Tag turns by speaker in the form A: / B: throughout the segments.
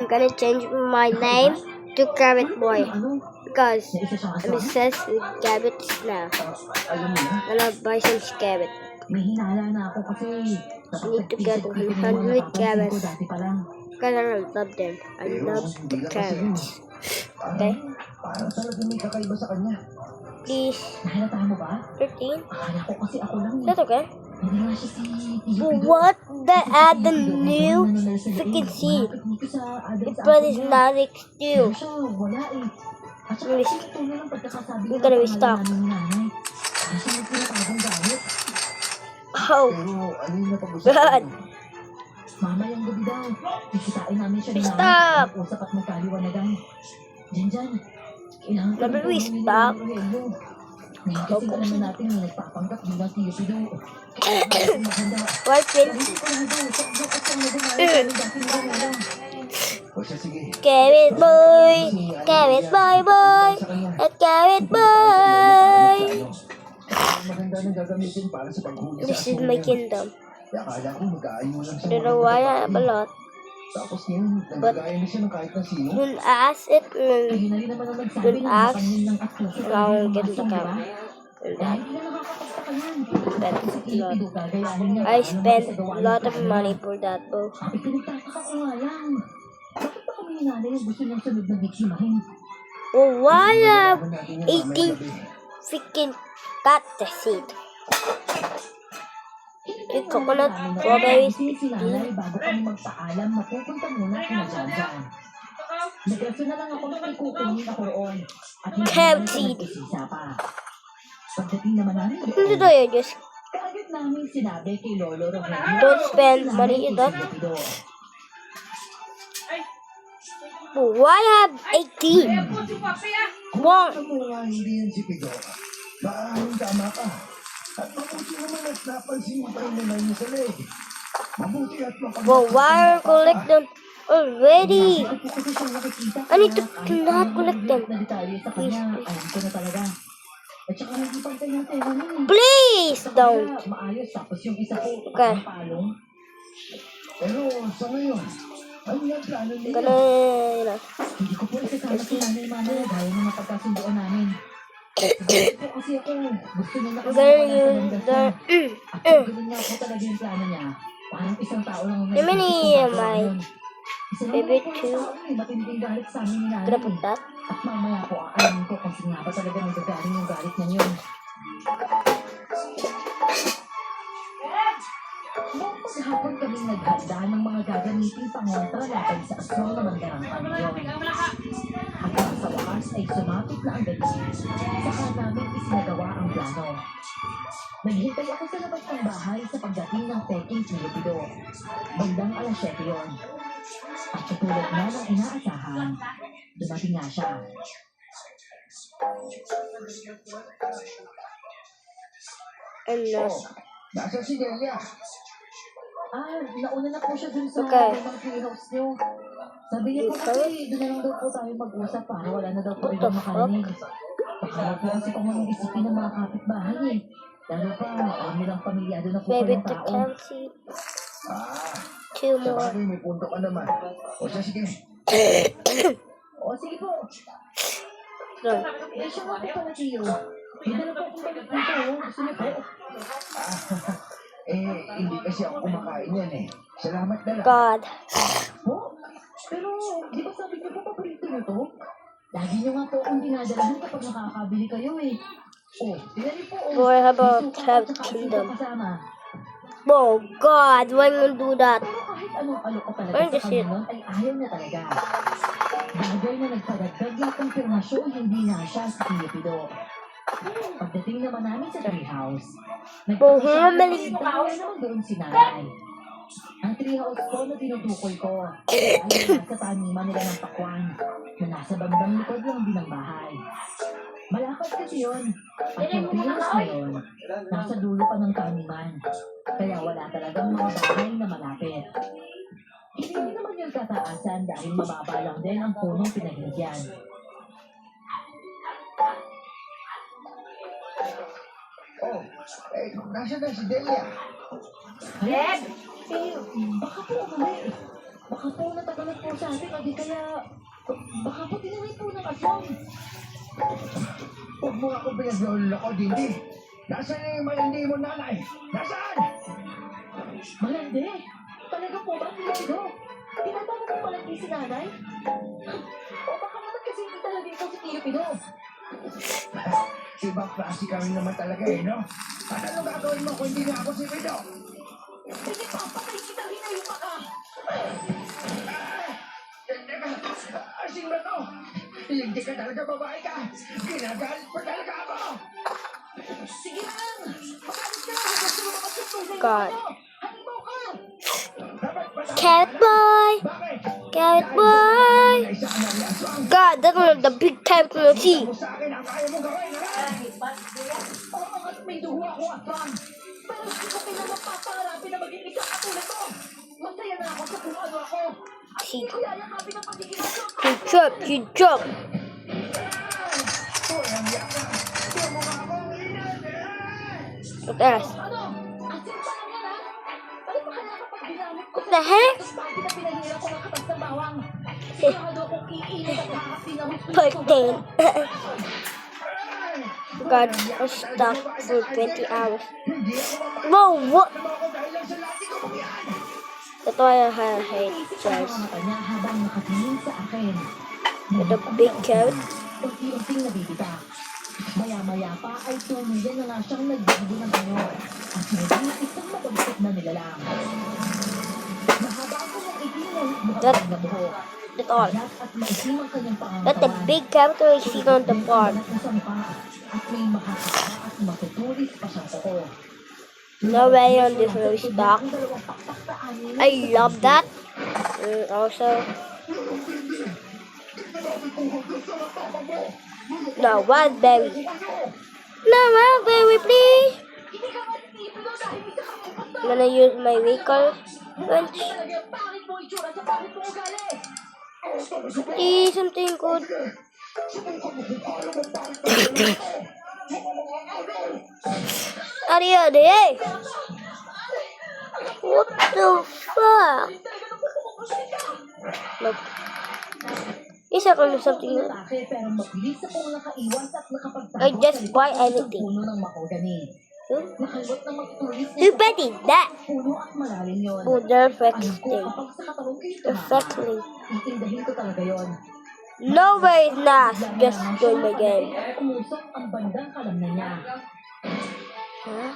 A: I'm gonna change my name to Carrot Boy because I'm obsessed with carrots now. I'm gonna buy some carrots. I need to get 100 carrots because I love them. I love the carrots. Okay? Please. 13? Is that okay? What the add the new freaking seed? It is now next to. We're gonna restock. Oh God. Stop. Never we stop. What Carrot boy, carrot boy boy, a carrot boy. This is my kingdom. Don't know why I have a lot. But don't ask it. Don't ask. I'll get the camera. I spent a lot of money for that book. Oh, why have 18 freaking cut the seed? Yung coconut, strawberries,
B: bago kami magpaalam, mapupunta muna kina Jan. Nagreso na lang ako na may kukunin ako roon. At hindi naman nagkisisa pa. Pagdating naman namin doon, kaagad namin sinabi kay Lolo Rogelio.
A: Don't spend money in that. Why have 18? Wow.
C: Hindi yan si Pido. Maaaring tama ka. At mabuti naman at napansin mo pa yung nanay niya sa leg. Mabuti at mapagmamahal.
A: Well, why are collect them already? I need to not collect them. Please don't. Okay.
C: Pero sa ngayon, ano yung plano niya?
A: Gonna,
B: Hindi ko po isasama si nanay mamaya dahil ng mapagkasundoan namin. Kasi ako, gusto niya
A: use the
B: at gawin niya ako talaga yung plano niya. Parang isang tao lang ang
A: How many am I? Maybe 2.
B: matinding galit sa amin ni nanay.
A: Gonna put that.
B: At mamaya po alam ko kung sino ba talaga nagagaling yung galit niya yun. Noong paghapon kaming naghanda ng mga gagamiting pangontra laban sa aswang na manggarang kamyon. Hanggang sa wakas ay sumapit na ang gabi. Saka namin isinagawa ang plano. Naghintay ako sa labas ng bahay sa pagdating ng peking Pilipido. Bandang alas 7 yun. At katulad na ng inaasahan, dumating nga siya.
A: Ano?
C: Nasa si Delia.
B: Nauna na po siya dun sa
A: Okay.
B: mga treehouse niyo. Sabi niya po kasi doon na lang daw po tayo mag-usap para wala na daw po
A: What
B: ibang
A: the fuck?
B: makarinig. Baka po kasi kung anong isipin ng mga kapitbahay eh. Lalo pa, nilang pamilyado na po
A: Maybe
B: ng
A: the
B: tao.
A: county.
C: Ah,
A: 2
C: sa
A: more.
C: bagay may punto ka naman. O siya, sige.
B: O sige po,
A: No.
B: siya nga po pala tiyo. Hindi na po akong balik dito. Gusto niyo po?
C: Hindi kasi ako kumakain yan eh. Salamat na lang.
A: God.
B: Po? Pero, di ba sabi niyo po paborito niyo to? Lagi niyo nga po akong dinadalahan kapag nakakabili kayo eh. Tingnan niyo po.
A: Boy, how about
B: may suka
A: have
B: at saka
A: kingdom?
B: ito kasama.
A: Oh God, why you do that?
B: Pero kahit anong alok
A: Where
B: talaga
A: is
B: sa kanya
A: it?
B: nun, ay ayaw niya talaga. Bagay na nagpadagdag ng konfirmasyon, hindi nga siya si Pilipido. Pagdating naman namin sa treehouse,
A: Mali.
B: nagpapasya naman doon si nanay. Ang treehouse ko na tinutukoy ko ay nasa taniman nila ng pakwan na nasa bandang likod lang din ng bahay. Malapad kasi yun. At yung treehouse na yun, nasa dulo pa ng taniman. Kaya wala talagang mga bahay na malapit. Hindi naman yung kataasan dahil mababa lang din ang punong pinahigyan.
C: Nasaan na si Delia?
B: Baka po umali. Baka po natagalan po sa atin, o di kaya... Baka po tinawin po ng aswang.
C: Huwag mo ako pinagloloko, Dindi. Nasaan na yung malandi mo, nanay? Nasaan?
B: Malandi? Talaga po ba, Pido? Tinatanong mo malandi si nanay? O baka naman kasi hindi talaga ikaw si Tio Pido?
C: Ibang klase ka rin naman talaga eh, no? At ano gagawin mo kung hindi na ako si Pido?
B: Hindi pa, patay kita rin na yung maka!
C: Asing ba to? Hindi ka talaga babae ka! Ginagalit pa talaga ako!
B: Sige na lang! Makalit ka lang! Gusto mo makasusunod
A: God.
B: Halimaw ka!
C: Dapat pa
A: Carrot boy!
C: Bakit?
A: Carrot boy!
C: Ay, saan na yung aswang?
A: God, that's one of the big carrot from the sea.
C: Mo sa akin ang kaya mong gawin, ha?
B: Oo nga't may dugo ako aswang! Pero hindi ko pinamapaparapin na maging isang katulad mo! Masaya na ako sa kung ano ako! At hindi ko yayakapin ang pagiging aswang!
A: He dropped.
C: Walang yaka. Huwag mo nga akong inan, eh!
A: What else?
B: Ano? Asin pa lang yan ha? Ano pa kaya kapag ginamit ko?
A: What the heck?
B: Tapos bakit na pinahirap ko ng katas ng bawang? Sigurado akong iinit at kakapin na gusto
A: Pagdating. God, I'm stuck for 20 hours.
C: Hindi ako mapapagod
A: Whoa, what?
C: mo ako dahil lang sa lahat ko mong yan!
A: That's why I hate
B: Naisip ko
A: guys.
B: ang mata niya habang nakatingin sa akin.
A: With the big carrot.
B: Unti-unting nabibita. Maya-maya pa ay tuluyan na nga siyang nagbibigo ng ano. At naging isang mabagsik na nilalang. Mahaba ako ng itim na
A: That-
B: na buhok.
A: That's all.
B: At maitim ang kanyang
A: That's the
B: pangangatawan.
A: big carrot we see on the farm.
B: At may makakata at matutulis pa siyang kuko.
A: No way on this really stock. I love that. Also, no raspberry. No raspberry, please. I'm gonna use my vehicle wrench. See something good. Ariade. What the fuck? Look. Isa ko na something.
B: Pero mabilis akong nakaiwas at nakapagtago
A: I just
B: sa likod
A: buy
B: ng
A: anything.
B: puno ng mahogany. Nakaliwat na magtulis
A: Who betted that?
B: puno at malalim yun.
A: Oh, they're
B: Alam ko
A: affecting.
B: kapag sa katawan kayo tumakas,
A: Affecting.
B: iindahin ko talaga yun.
A: No way it's not. Just doing my game.
B: Umusok ang bandang kalamnan niya.
A: Huh?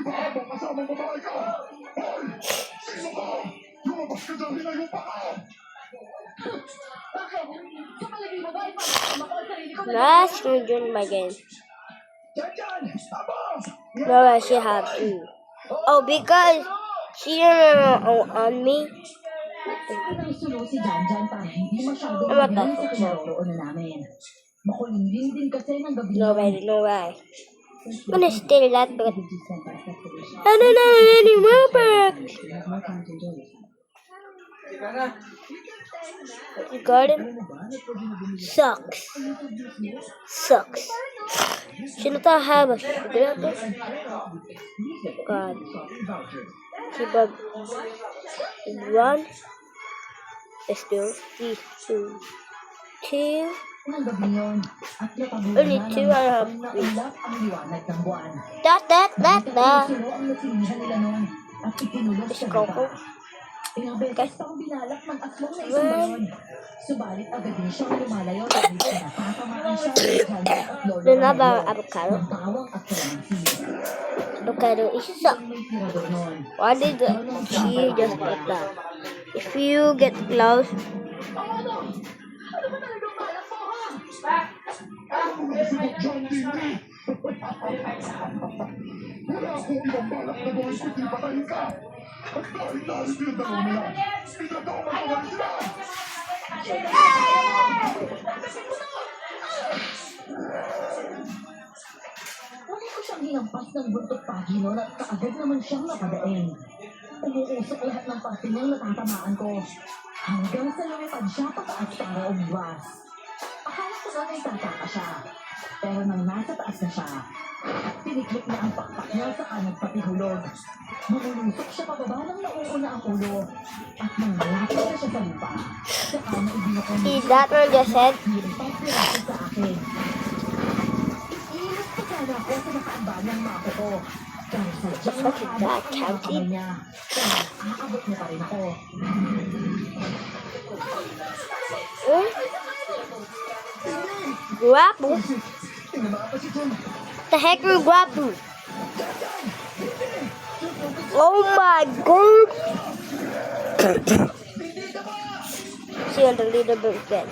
C: Baka kasamang babae ka! Hoy! Sino ka? Lumabas ka dyan, hinayo pa ka!
B: Bakit? Sa palagay mo ba ay parang ako ang sarili ko na
A: Let's doing my game.
C: Diyan, diyan! Abo!
A: No way she have to. Oh, because she on me.
B: Pinangisulo si Janjan para hindi masyadong
A: Ano ba
B: mabilis
A: to?
B: sa kinaroroonan namin. Makulimlim din kasi ng gabi
A: No
B: yun.
A: way, no way. I'm gonna steal that, but I don't know any more back. The garden sucks. Sucks. Shouldn't I have a sugar? God. Keep up. One. Let's do 3, 2, 2.
B: Ng gabi yun. At
A: Only
B: natabunan
A: two and a half.
B: na ulap ang liwanag ng buwan.
A: That.
B: Pinagkakasulo ang nasilihan nila noon at itinulog sa
A: Coco.
B: lupa. Ilang beses pang binalak ng aswang na isang bayon. Subalit agad din siyang lumalayo dahil natatamaan siya ng Janjan at Lolo
A: Another
B: Romero
A: avocado.
B: ng bawang at kalamansi.
A: Avocado is suck.
B: May tirador noon.
A: Why did she just get that? If you get close,
B: Ano? Ano ba talagang balak mo, ha?
C: Ano mo nasigot dyan, Dindi? Wala akong ibang balak na gawin kundi patayin ka! At dahil narito yung dalawa nila, pinagkaman ko na sila!
B: Muli ko siyang hinampas ng buntot pagi noon at kaagad naman siyang napadaing. Umuusok lahat ng parte niyang natatamaan ko. Hanggang sa lumipad siya pataas para umiwas. Akala ko na may tataka siya. Pero nang nasa taas na siya, tiniklik niya ang pakpak niya saka nagpatihulog. Bumulusok siya pababa ng nauuna ang ulo. At nang malapit na siya sa lupa, saka naibinoko niya
A: See, that one just said,
B: pang piraso sa akin. Iinis pa sana ako sa nakaambanang mako ko. Pero sadyang
A: Look at that,
B: nakaabot ang mga
A: County.
B: kamay niya. Pero aabot niya pa rin ako.
A: Guapo?
C: Tinamaan pa si John.
A: The heck are guapo? Oh my god! See on the leaderboard again.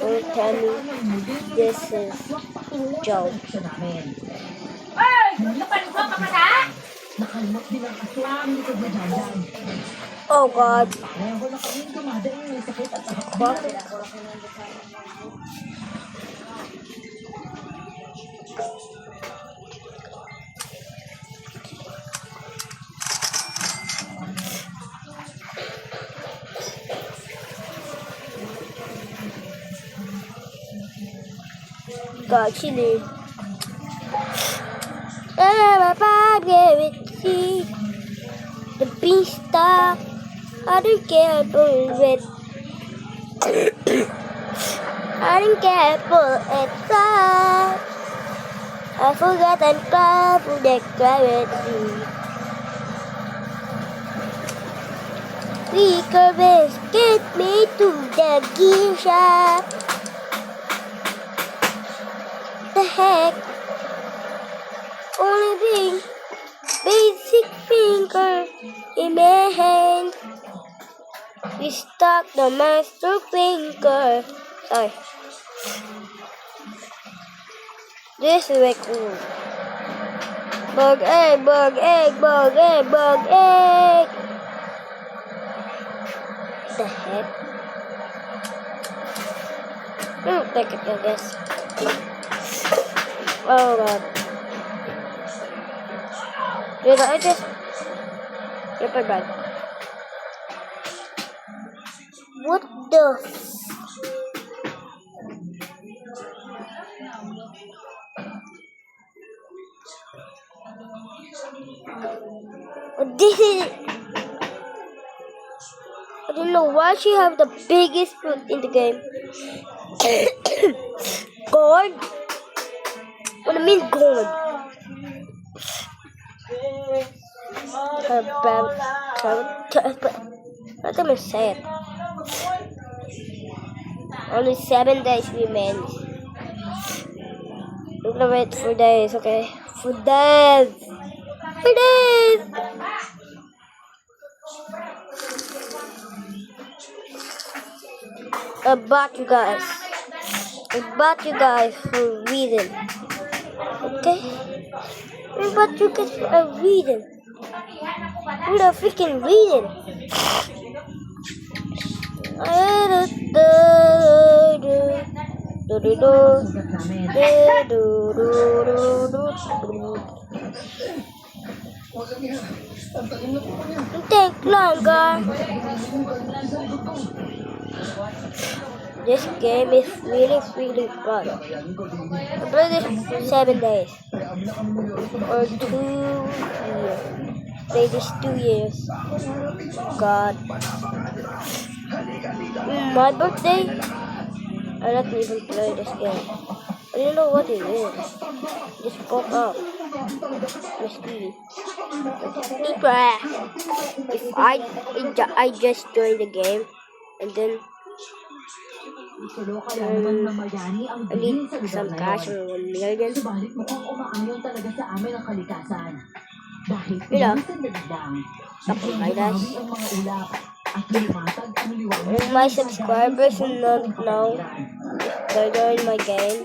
A: Don't tell me this is Joe.
B: Nakalimot din ang aswang likod na Janjan.
A: Oh god.
B: Ngayon ko na kami dumadaan yung sakit at
A: Bakit? God, chili. The beanstalk. I don't care for it. I don't care for it. I forgot I'm proud for the gravity. Weaker best get me to the gear shop. The heck? Only thing, basic finger in my hand. We stuck the master finger. Sorry. This is way cool. Bug egg, bug egg, bug egg, bug egg. The heck? Take it, I guess. Oh god. Did I just rip it back? What the? This is. I don't know why she have the biggest foot in the game. God? What do you mean God? Let me say it. Only 7 days remains. We're gonna wait for days, okay? For days! For days! I bought you guys. I bought you guys for a reason. Okay? I bought you guys for a reason. For a freaking reason.
C: Walang yan. Ang talim na po pa niya.
A: Take longer. This game is really fun. I played this for 7 days. Or 2 years. Played this 2 years. God. My birthday, I don't even play this game. I don't know what it is. Just pop up. Mystery. If I just joined the game and then
B: Isulo kaya naman na mayani ang
A: I
B: bilhin
A: need
B: sa lugar
A: some
B: na
A: cash
B: yun.
A: or 1 million.
B: Subalit mukhang umaayon talaga sa amin ang kalikasan. Dahil
A: Yeah.
B: ilang sandali lang,
A: Something
B: biglang
A: like that.
B: bumawi ang mga ulap at lumatag ang liwanag.
A: If my subscribers don't know they're doing my game,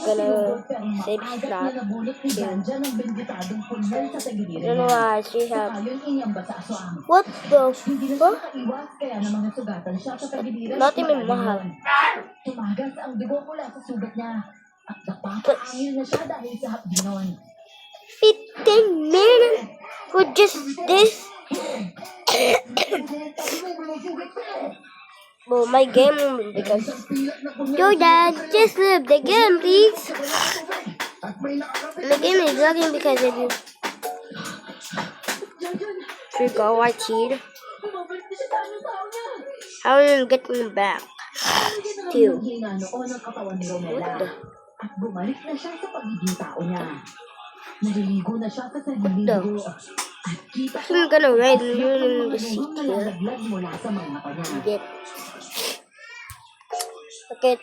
A: gonna save snap. I don't know why she have. What the fuck? Not even mahal.
B: Tumagas ang dugo mula sa sugat niya at napapakain na siya dahil sa hapdinon.
A: 15 minutes for just this? well, my game because Jordan, just leave the game, please. The game is lagging because of you. Should go right here.
B: Bumabalik na siya sa anong tao niya.
A: How will you get me back? Two.
B: Ang hina noon ang katawan ni Romela.
A: What the?
B: At bumalik na siya sa pagiging tao niya. Naliligo na siya sa sariling
A: the?
B: dugo. At kita
A: I'm gonna ride you in the
B: ang
A: seat
B: mga
A: here.
B: nalaglag mula sa mga mata niya.
A: Get. Okay.